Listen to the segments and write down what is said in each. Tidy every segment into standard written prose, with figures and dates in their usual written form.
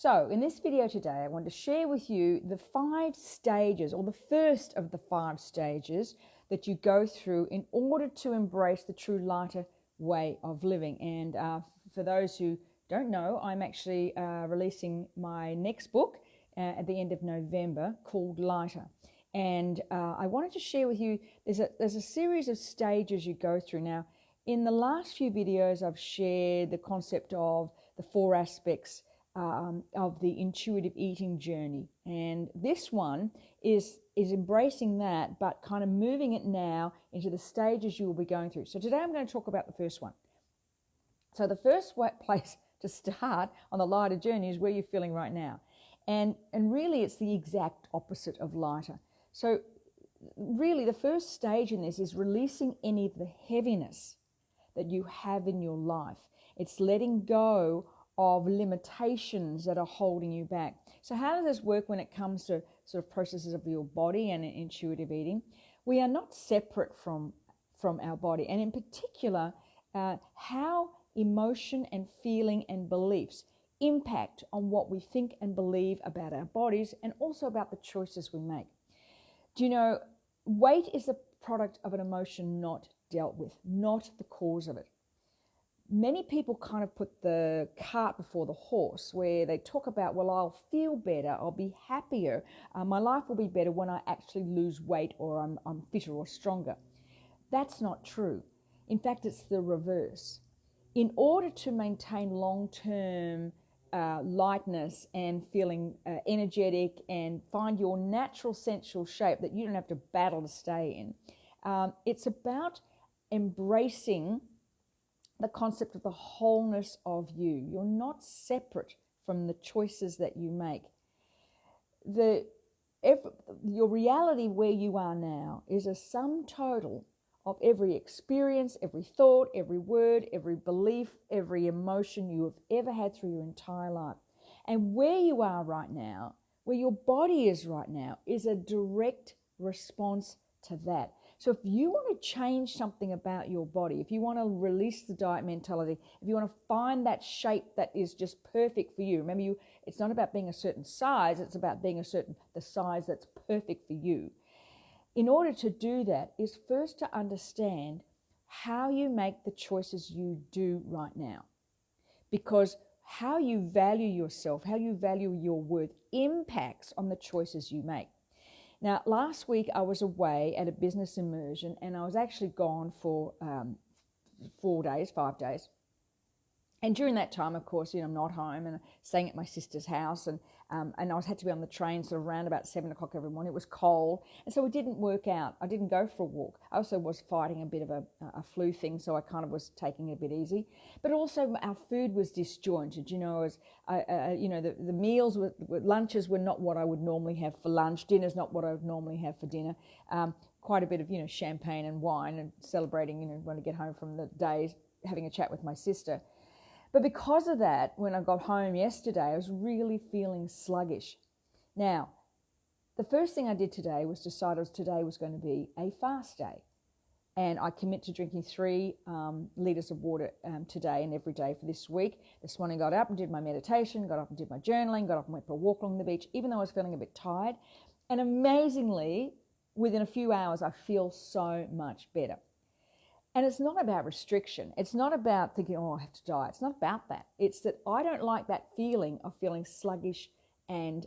So in this video today, I want to share with you the 5 stages, or the first of the 5 stages that you go through in order to embrace the true lighter way of living. And for those who don't know, I'm actually releasing my next book at the end of November called Lighter. And I wanted to share with you, there's a series of stages you go through. Now, in the last few videos, I've shared the concept of the 4 aspects of the intuitive eating journey, and this one is embracing that, but kind of moving it now into the stages you will be going through. So today I'm going to talk about the first one. So the first place to start on the lighter journey is where you're feeling right now, and really it's the exact opposite of lighter. So really the first stage in this is releasing any of the heaviness that you have in your life. It's letting go of limitations that are holding you back. So how does this work when it comes to sort of processes of your body and intuitive eating? We are not separate from our body, and in particular, how emotion and feeling and beliefs impact on what we think and believe about our bodies, and also about the choices we make. Do you know, weight is the product of an emotion not dealt with, not the cause of it. Many people kind of put the cart before the horse, where they talk about, well, I'll feel better, I'll be happier, my life will be better when I actually lose weight, or I'm fitter or stronger. That's not true. In fact, it's the reverse. In order to maintain long-term lightness and feeling energetic and find your natural sensual shape that you don't have to battle to stay in, it's about embracing the concept of the wholeness of you. You're not separate from the choices that you make. Your reality where you are now is a sum total of every experience, every thought, every word, every belief, every emotion you have ever had through your entire life. And where you are right now, where your body is right now, is a direct response to that. So if you want to change something about your body, if you want to release the diet mentality, if you want to find that shape that is just perfect for you, remember, it's not about being a certain size, it's about being the size that's perfect for you. In order to do that is first to understand how you make the choices you do right now. Because how you value yourself, how you value your worth impacts on the choices you make. Now, last week I was away at a business immersion, and I was actually gone for 5 days. And during that time, of course, I'm not home and staying at my sister's house, and I had to be on the train sort of around about 7 o'clock every morning. It was cold, and so it didn't work out. I didn't go for a walk. I also was fighting a bit of a flu thing, so I kind of was taking it a bit easy. But also our food was disjointed. The meals, lunches were not what I would normally have for lunch. Dinner's not what I would normally have for dinner. Quite a bit of champagne and wine, and celebrating when I get home from the days, having a chat with my sister. But because of that, when I got home yesterday, I was really feeling sluggish. Now, the first thing I did today was decide today was going to be a fast day. And I commit to drinking 3 litres of water today and every day for this week. This morning I got up and did my meditation, got up and did my journaling, got up and went for a walk along the beach, even though I was feeling a bit tired. And amazingly, within a few hours, I feel so much better. And it's not about restriction. It's not about thinking, oh, I have to diet. It's not about that. It's that I don't like that feeling of feeling sluggish and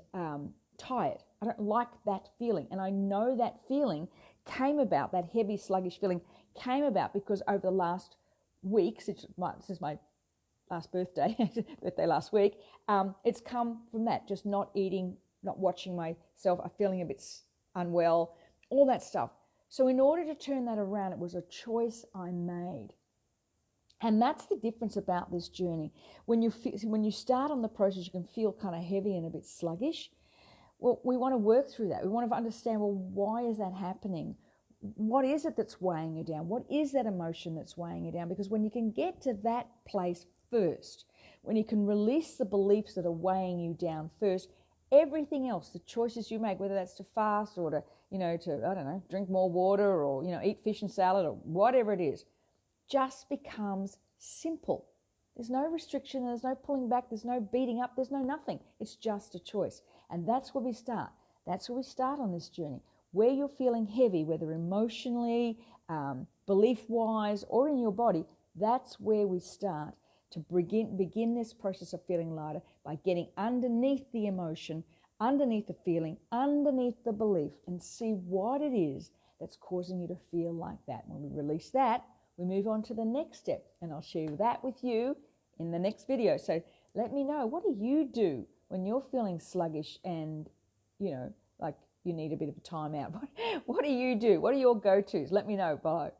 tired. I don't like that feeling. And I know that feeling came about, that heavy, sluggish feeling came about because over the last week, since my last birthday last week, it's come from that, just not eating, not watching myself, feeling a bit unwell, all that stuff. So in order to turn that around, it was a choice I made. And that's the difference about this journey. When you start on the process, you can feel kind of heavy and a bit sluggish. Well, we want to work through that. We want to understand, well, why is that happening? What is it that's weighing you down? What is that emotion that's weighing you down? Because when you can get to that place first, when you can release the beliefs that are weighing you down first, everything else, the choices you make, whether that's to fast or to drink more water or, eat fish and salad or whatever it is, just becomes simple. There's no restriction, there's no pulling back, there's no beating up, there's no nothing. It's just a choice. And that's where we start. That's where we start on this journey. Where you're feeling heavy, whether emotionally, belief-wise, or in your body, that's where we start to begin this process of feeling lighter by getting underneath the emotion, underneath the feeling, underneath the belief, and see what it is that's causing you to feel like that. When we release that, we move on to the next step, and I'll share that with you in the next video. So let me know, what do you do when you're feeling sluggish and, like you need a bit of a timeout? What do you do? What are your go-tos? Let me know below.